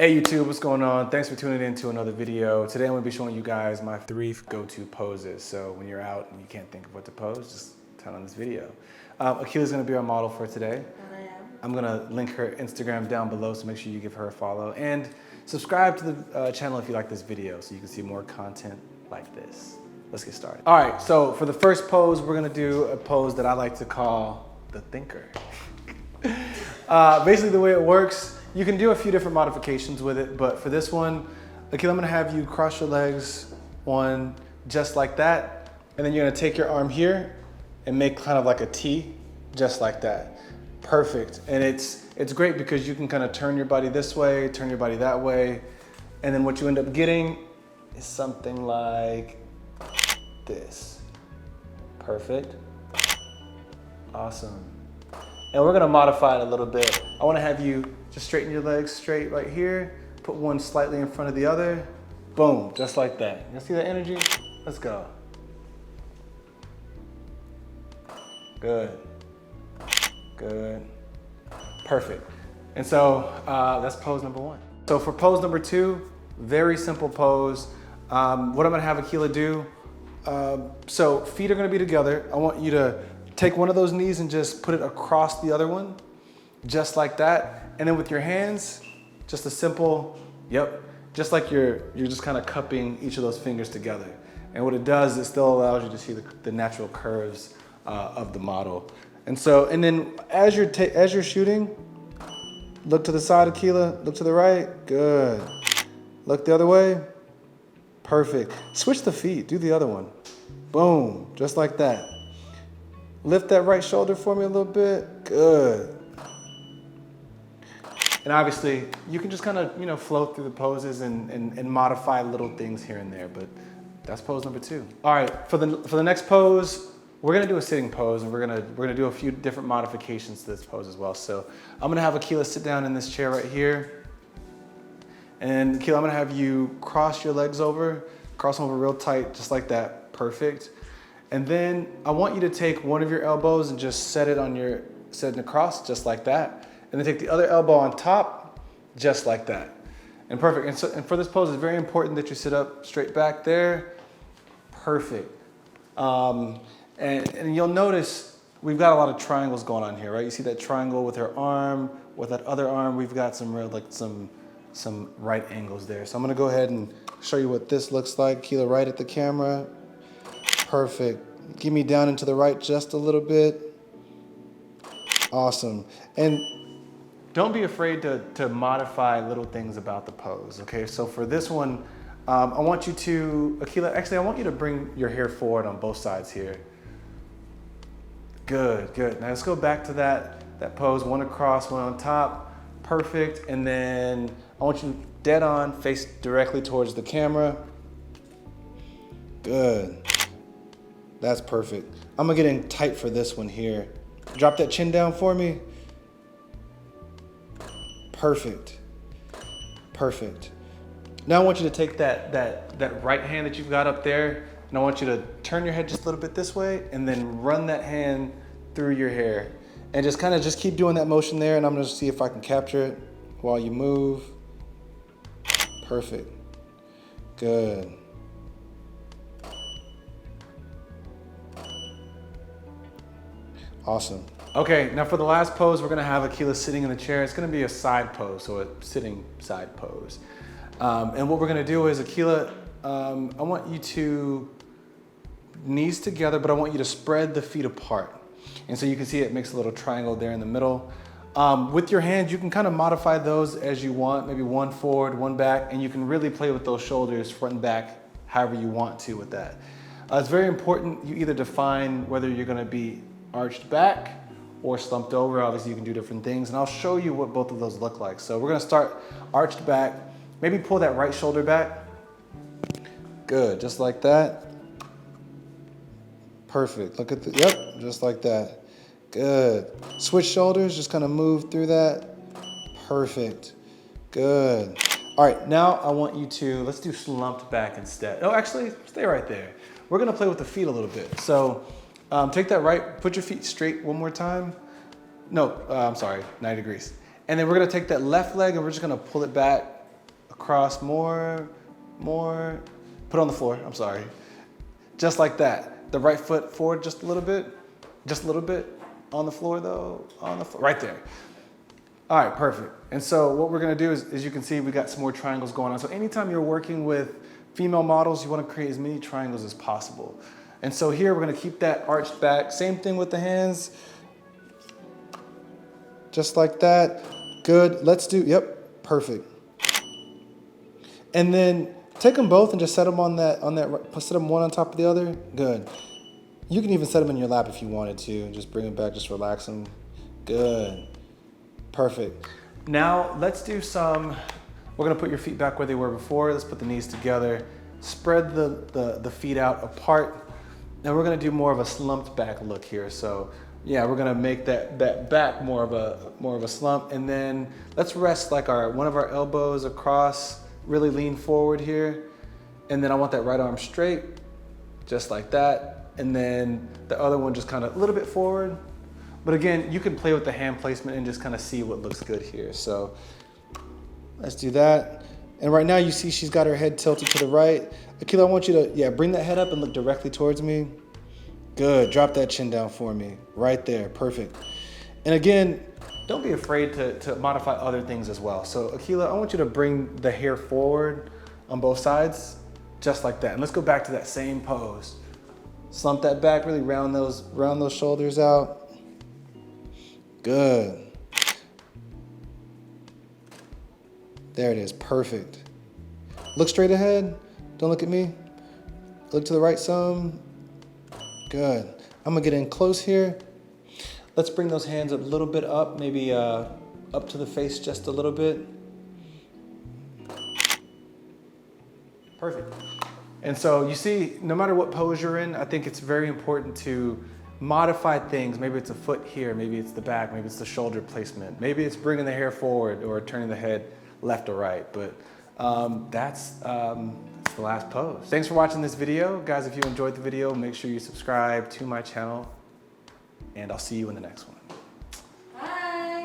Hey YouTube, what's going on? Thanks for tuning in to another video. Today I'm going to be showing you guys my 3 go-to poses. So when you're out and you can't think of what to pose, just turn on this video. Akila's going to be our model for today. I'm going to link her Instagram down below, so make sure you give her a follow. And subscribe to the channel if you like this video so you can see more content like this. Let's get started. All right, so for the first pose, we're going to do a pose that I like to call the thinker. Basically the way it works, you can do a few different modifications with it, but for this one, Akila, I'm gonna have you cross your legs one just like that, and then you're gonna take your arm here and make kind of like a T, just like that. Perfect. And it's great because you can kind of turn your body this way, turn your body that way, and then what you end up getting is something like this. Perfect. Awesome. And we're gonna modify it a little bit. I wanna have you just straighten your legs straight right here, put one slightly in front of the other, boom, just like that. You see that energy? Let's go. Good, good, perfect. And so that's pose number 1. So for pose number 2, very simple pose. What I'm gonna have Akila do, so feet are gonna be together. I want you to take one of those knees and just put it across the other one, just like that. And then with your hands, just a simple, yep, just like you're just kind of cupping each of those fingers together. And what it does, it still allows you to see the natural curves of the model. And so, and then as you're shooting, look to the side, Akila, look to the right, good. Look the other way, perfect. Switch the feet, do the other one. Boom, just like that. Lift that right shoulder for me a little bit, good. And obviously, you can just kind of, flow through the poses and modify little things here and there, but that's pose number 2. All right, for the next pose, we're gonna do a sitting pose, and we're gonna do a few different modifications to this pose as well. So I'm gonna have Akila sit down in this chair right here, and Akila, I'm gonna have you cross your legs over, cross them over real tight, just like that, perfect. And then I want you to take one of your elbows and just set it across, just like that. And then take the other elbow on top, just like that. And perfect. And for this pose, it's very important that you sit up straight back there. Perfect. And you'll notice we've got a lot of triangles going on here, right? You see that triangle with her arm, with that other arm, we've got some right angles there. So I'm gonna go ahead and show you what this looks like. Akila, right at the camera. Perfect. Give me down into the right just a little bit. Awesome. And don't be afraid to modify little things about the pose, okay? So for this one, I want you to, Akila, actually I want you to bring your hair forward on both sides here. Good, good. Now let's go back to that pose, one across, one on top. Perfect. And then I want you dead on, face directly towards the camera. Good. That's perfect. I'm gonna get in tight for this one here. Drop that chin down for me. Perfect. Perfect. Now I want you to take that right hand that you've got up there, and I want you to turn your head just a little bit this way, and then run that hand through your hair. And just keep doing that motion there, and I'm gonna see if I can capture it while you move. Perfect. Good. Awesome. Okay, now for the last pose, we're gonna have Akila sitting in the chair. It's gonna be a side pose, so a sitting side pose. And what we're gonna do is, Akila, I want you to knees together, but I want you to spread the feet apart. And so you can see it makes a little triangle there in the middle. With your hands, you can kind of modify those as you want, maybe one forward, one back, and you can really play with those shoulders front and back, however you want to with that. It's very important you either define whether you're gonna be arched back or slumped over. Obviously you can do different things, and I'll show you what both of those look like. So we're gonna start arched back. Maybe pull that right shoulder back. Good, just like that. Perfect, look at the, yep, just like that. Good. Switch shoulders, just kind of move through that. Perfect, good. All right, now I want you to, let's do slumped back instead. Oh, actually, stay right there. We're gonna play with the feet a little bit. So take that right, put your feet straight one more time. No, I'm sorry, 90 degrees. And then we're gonna take that left leg and we're just gonna pull it back across, more. Put on the floor, I'm sorry. Just like that. The right foot forward just a little bit. On the floor though, on the floor, right there. All right, perfect. And so what we're gonna do is, as you can see, we got some more triangles going on. So anytime you're working with female models, you wanna create as many triangles as possible. And so here we're gonna keep that arched back. Same thing with the hands. Just like that. Good. Let's do, yep, perfect. And then take them both and just set them on that, set them one on top of the other. Good. You can even set them in your lap if you wanted to. Just bring them back, just relax them. Good. Perfect. Now let's do some, we're gonna put your feet back where they were before. Let's put the knees together. Spread the feet out apart. And we're gonna do more of a slumped back look here. So yeah, we're gonna make that back more of a slump. And then let's rest like one of our elbows across, really lean forward here. And then I want that right arm straight, just like that. And then the other one just kind of a little bit forward. But again, you can play with the hand placement and just kind of see what looks good here. So let's do that. And right now you see she's got her head tilted to the right. Akila, I want you to, bring that head up and look directly towards me. Good, drop that chin down for me. Right there, perfect. And again, don't be afraid to modify other things as well. So Akila, I want you to bring the hair forward on both sides, just like that. And let's go back to that same pose. Slump that back, really round those shoulders out. Good. There it is, perfect. Look straight ahead, don't look at me. Look to the right some. Good. I'm gonna get in close here. Let's bring those hands a little bit up, maybe up to the face just a little bit. Perfect. And so you see, no matter what pose you're in, I think it's very important to modify things. Maybe it's a foot here, maybe it's the back, maybe it's the shoulder placement. Maybe it's bringing the hair forward or turning the head left or right. But that's the last pose. Thanks for watching this video. Guys, if you enjoyed the video, make sure you subscribe to my channel and I'll see you in the next one.